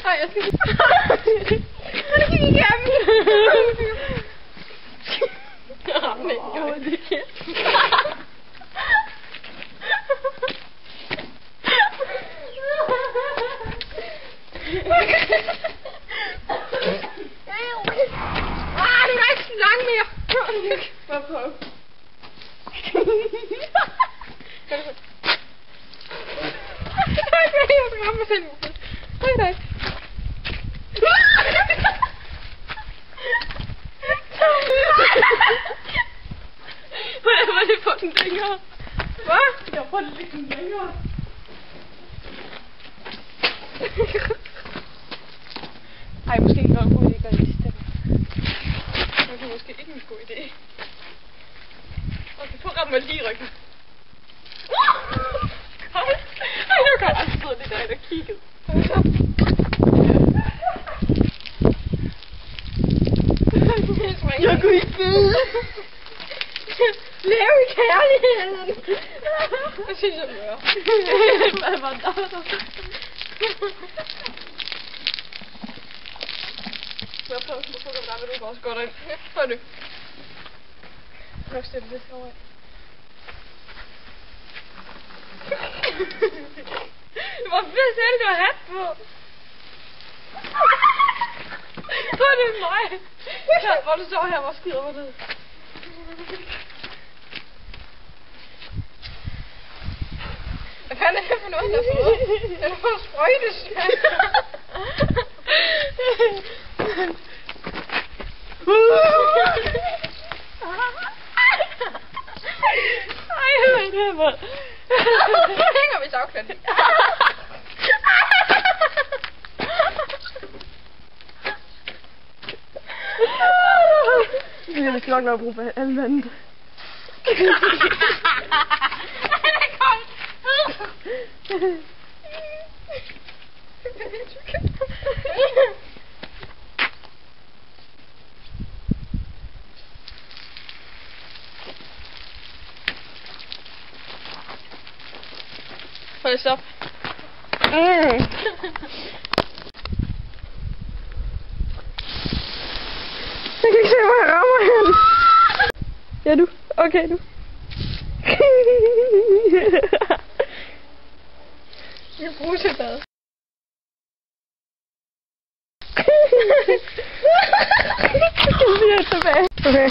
Ej, jeg skal ikke. Jeg gik igennem. Jeg ramte ikke. Det kan. Det er ikke så langt mere. Bare prøv. Jeg skal ramme mig selv. Nej. Hvordan var det på den længere? Hvad? Jeg får det lidt længere. Ej, måske ikke en god idé at gøre det i stedet. Det er måske ikke en god idé. Okay, prøv at ramme mig lige i ryggen. Ej, jeg kan aldrig sidde det der og kigget. Jeg kunne ikke vide. Lev i kærligheden. Jeg synes, jeg mør. Hvad var der? Jeg prøver at få dem der, men det går også godt ind. Prøv nu. Prøv at stille det herovre. Hvor fedt selv du har hat på. Hvor er det mig? Hvor du står her, hvor skider mig ned. Hvad fanden er det for noget, der er fået? Jeg har fået sprøjtesvand. Ej, hvad er det her? Nu hænger vi savklædt. Jeg skal nok bruge for alle vandet. Han er kold. Hold stop. Jeg kan ikke se, hvor jeg rammer hen. Ja, du. Okay, du. Jeg bruger til bad. Jeg bliver tilbage. Okay.